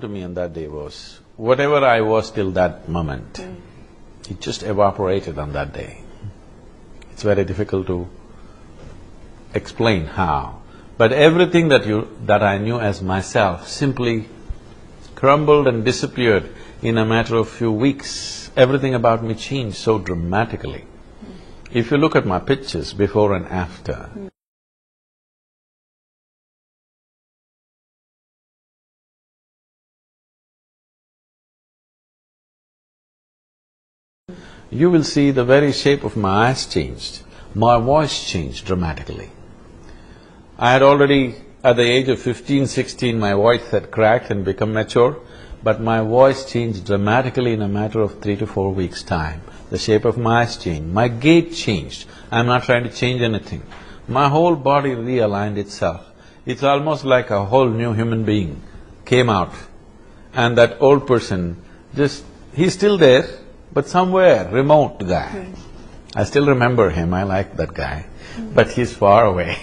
to me on that day was, whatever I was till that moment, it just evaporated on that day. It's very difficult to explain how, but everything that I knew as myself simply crumbled and disappeared in a matter of few weeks. Everything about me changed so dramatically. If you look at my pictures before and after, you will see the very shape of my eyes changed, my voice changed dramatically. I had already, at the age of 15, 16, my voice had cracked and become mature, but my voice changed dramatically in a matter of 3 to 4 weeks' time. The shape of my eyes changed, my gait changed. I'm not trying to change anything. My whole body realigned itself. It's almost like a whole new human being came out, and that old person he's still there, but somewhere, remote guy. I still remember him, I like that guy, but he's far away.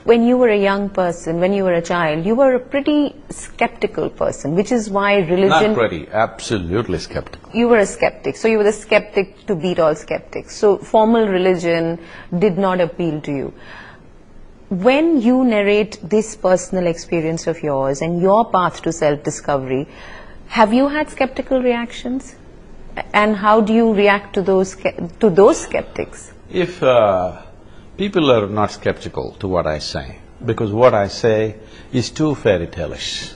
When you were a young person, when you were a child, you were a pretty skeptical person, which is why religion… Not pretty, absolutely skeptical. You were a skeptic, so you were the skeptic to beat all skeptics. So formal religion did not appeal to you. When you narrate this personal experience of yours and your path to self-discovery, have you had skeptical reactions? And how do you react to those skeptics? If people are not skeptical to what I say, because what I say is too fairy-tale-ish,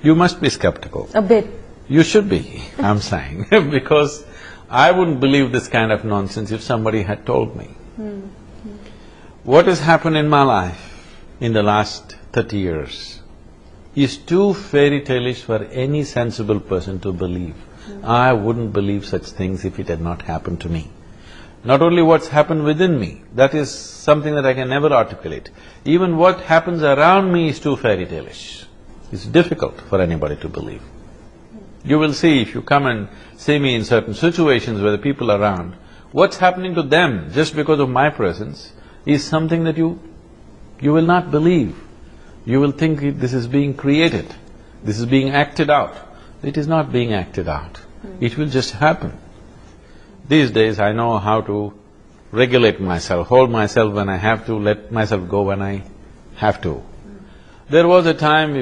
you must be skeptical. A bit. You should be, I'm saying, because I wouldn't believe this kind of nonsense if somebody had told me. What has happened in my life in the last 30 years is too fairy-tale-ish for any sensible person to believe. I wouldn't believe such things if it had not happened to me. Not only what's happened within me, that is something that I can never articulate. Even what happens around me is too fairy-tale-ish. It's difficult for anybody to believe. You will see if you come and see me in certain situations where the people are around, what's happening to them just because of my presence is something that you will not believe. You will think this is being created, this is being acted out. It is not being acted out, it will just happen. These days I know how to regulate myself, hold myself when I have to, let myself go when I have to. There was a time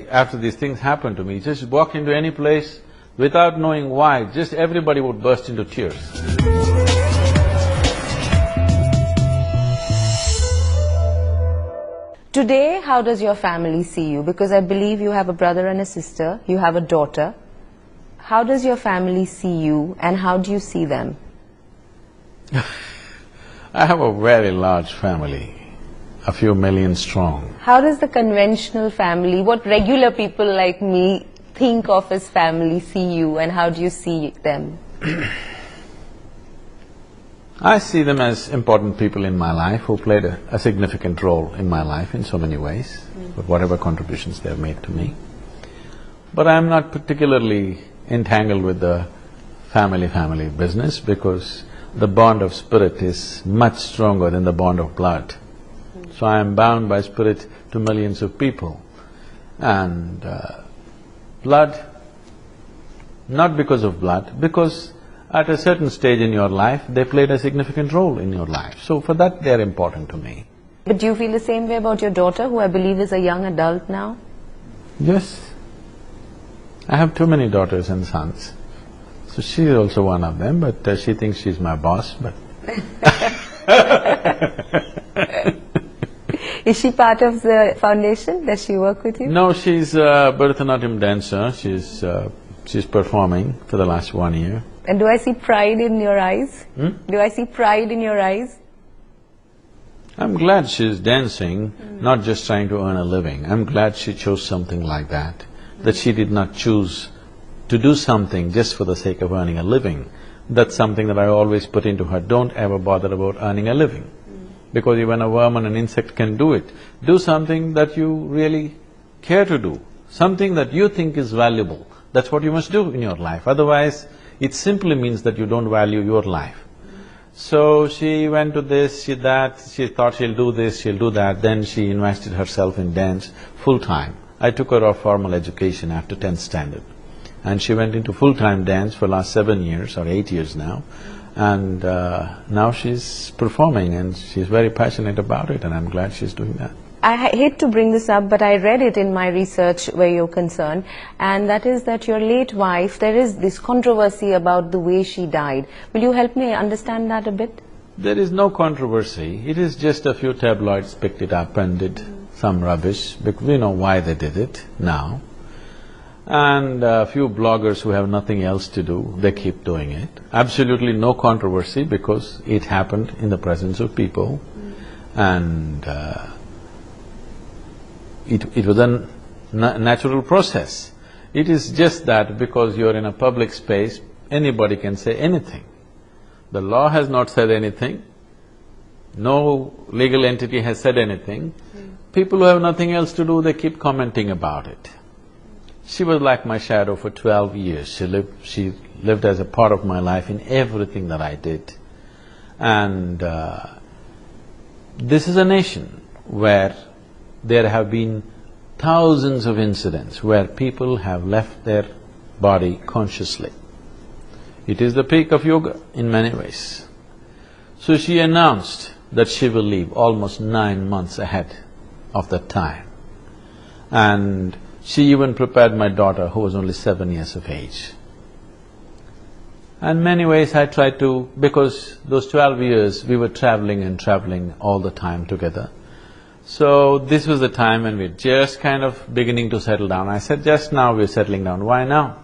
after these things happened to me, just walk into any place without knowing why, just everybody would burst into tears. Today, how does your family see you? Because I believe you have a brother and a sister, you have a daughter. How does your family see you and how do you see them? I have a very large family, a few million strong. How does the conventional family, what regular people like me think of as family, see you and how do you see them? I see them as important people in my life who played a significant role in my life in so many ways, with whatever contributions they've made to me. But I'm not particularly entangled with the family business because the bond of spirit is much stronger than the bond of blood. So I am bound by spirit to millions of people. And blood, not because of blood, because at a certain stage in your life, they played a significant role in your life. So for that, they're important to me. But do you feel the same way about your daughter, who I believe is a young adult now? Yes. I have too many daughters and sons. So she's also one of them, but she thinks she's my boss, but… Is she part of the foundation? Does she work with you? No, she's a Bharatanatyam dancer. She's performing for the last 1 year. And do I see pride in your eyes? Do I see pride in your eyes? I'm glad she's dancing, not just trying to earn a living. I'm glad she chose something like that, that she did not choose to do something just for the sake of earning a living. That's something that I always put into her, don't ever bother about earning a living. Because even a worm and an insect can do it. Do something that you really care to do, something that you think is valuable. That's what you must do in your life, otherwise it simply means that you don't value your life. So she went to this, she that, she thought she'll do this, she'll do that, then she invested herself in dance full time. I took her off formal education after 10th standard. And she went into full-time dance for last 7 years or 8 years now. And now she's performing and she's very passionate about it, and I'm glad she's doing that. I hate to bring this up, but I read it in my research where you're concerned, and that is that your late wife, there is this controversy about the way she died. Will you help me understand that a bit? There is no controversy. It is just a few tabloids picked it up and did some rubbish, because we know why they did it now. And a few bloggers who have nothing else to do, they keep doing it. Absolutely no controversy because it happened in the presence of people, and it was a natural process. It is just that because you're in a public space, anybody can say anything. The law has not said anything, no legal entity has said anything. People who have nothing else to do, they keep commenting about it. She was like my shadow for 12 years. She lived as a part of my life in everything that I did. And this is a nation where there have been thousands of incidents where people have left their body consciously. It is the peak of yoga in many ways. So she announced that she will leave almost 9 months ahead of that time. And she even prepared my daughter, who was only 7 years of age. And many ways I tried to… because those 12 years we were traveling and traveling all the time together. So this was the time when we're just kind of beginning to settle down. I said, just now we're settling down, why now?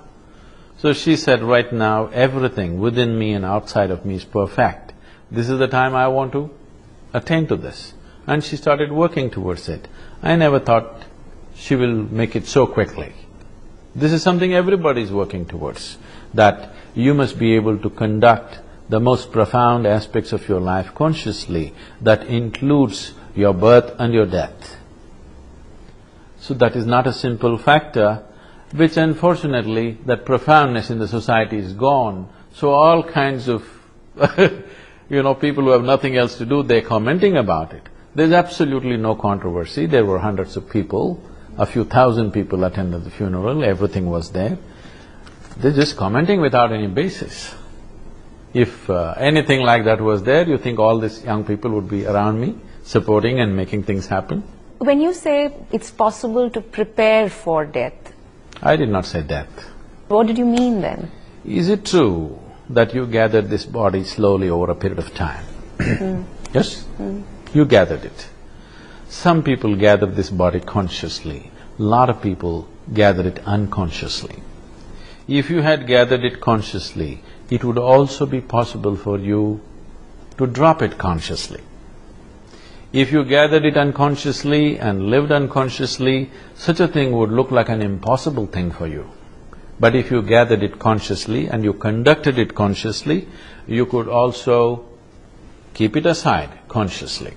So she said, right now everything within me and outside of me is perfect. This is the time I want to attain to this. And she started working towards it. I never thought she will make it so quickly. This is something everybody is working towards, that you must be able to conduct the most profound aspects of your life consciously, that includes your birth and your death. So that is not a simple factor, which unfortunately, that profoundness in the society is gone. So all kinds of people who have nothing else to do, they're commenting about it. There's absolutely no controversy. There were hundreds of people, a few thousand people attended the funeral, everything was there. They're just commenting without any basis. If anything like that was there, you think all these young people would be around me, supporting and making things happen? When you say it's possible to prepare for death… I did not say death. What did you mean then? Is it true that you gathered this body slowly over a period of time? Yes? You gathered it. Some people gather this body consciously, a lot of people gather it unconsciously. If you had gathered it consciously, it would also be possible for you to drop it consciously. If you gathered it unconsciously and lived unconsciously, such a thing would look like an impossible thing for you. But if you gathered it consciously and you conducted it consciously, you could also keep it aside consciously.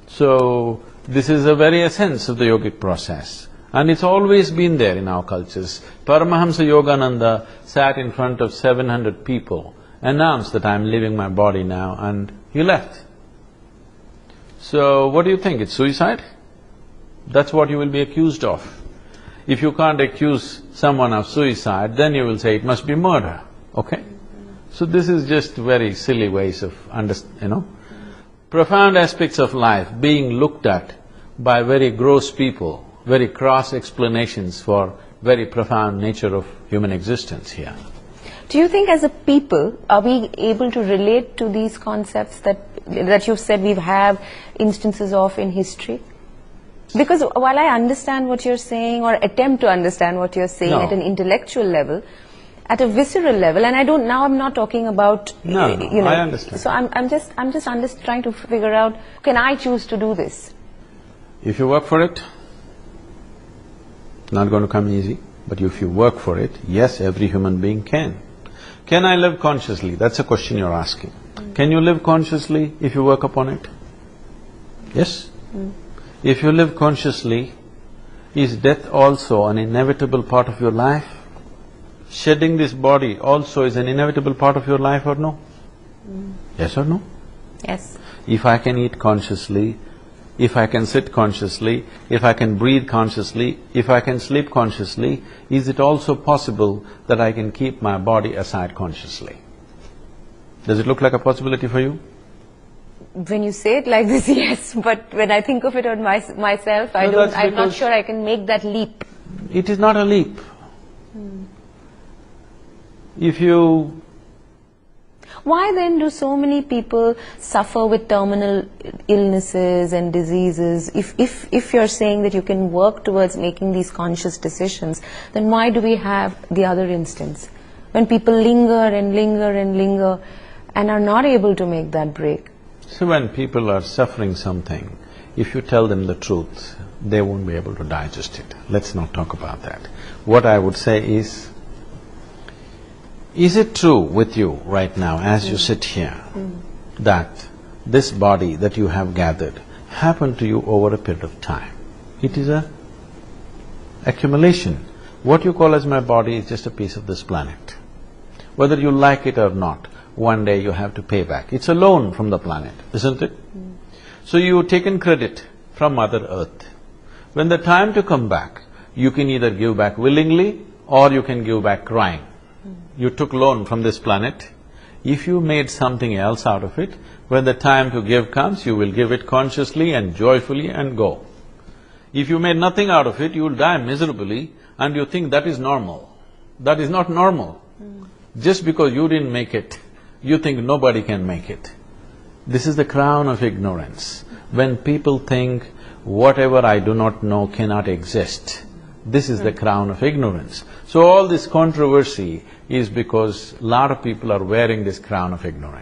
So, this is the very essence of the yogic process, and it's always been there in our cultures. Paramahamsa Yogananda sat in front of 700 people, announced that I'm leaving my body now, and he left. So, what do you think, it's suicide? That's what you will be accused of. If you can't accuse someone of suicide, then you will say it must be murder, okay? So this is just very silly ways of profound aspects of life being looked at by very gross people, very cross explanations for very profound nature of human existence here. Do you think as a people, are we able to relate to these concepts that you've said we have instances of in history? Because while I understand what you're saying or attempt to understand what you're saying at an intellectual level, at a visceral level, and I'm not talking about… I understand. So I'm just trying to figure out, can I choose to do this? If you work for it, not going to come easy, but if you work for it, yes, every human being can. Can I live consciously? That's a question you're asking. Can you live consciously if you work upon it? Yes? If you live consciously, is death also an inevitable part of your life? Shedding this body also is an inevitable part of your life or no? Yes or no? Yes. If I can eat consciously, if I can sit consciously, if I can breathe consciously, if I can sleep consciously, is it also possible that I can keep my body aside consciously? Does it look like a possibility for you? When you say it like this, yes, but when I think of it on myself, I'm not sure I can make that leap. It is not a leap. If you… Why then do so many people suffer with terminal illnesses and diseases? If you're saying that you can work towards making these conscious decisions, then why do we have the other instance? When people linger and linger and linger and are not able to make that break. So when people are suffering something, if you tell them the truth, they won't be able to digest it. Let's not talk about that. What I would say is it true with you right now as you sit here that this body that you have gathered happened to you over a period of time? It is a accumulation. What you call as my body is just a piece of this planet. Whether you like it or not, one day you have to pay back. It's a loan from the planet, isn't it? So you've taken credit from Mother Earth. When the time to come back, you can either give back willingly or you can give back crying. You took loan from this planet. If you made something else out of it, when the time to give comes, you will give it consciously and joyfully and go. If you made nothing out of it, you will die miserably and you think that is normal. That is not normal. Just because you didn't make it, you think nobody can make it. This is the crown of ignorance. When people think, whatever I do not know cannot exist, this is the crown of ignorance. So all this controversy is because lot of people are wearing this crown of ignorance.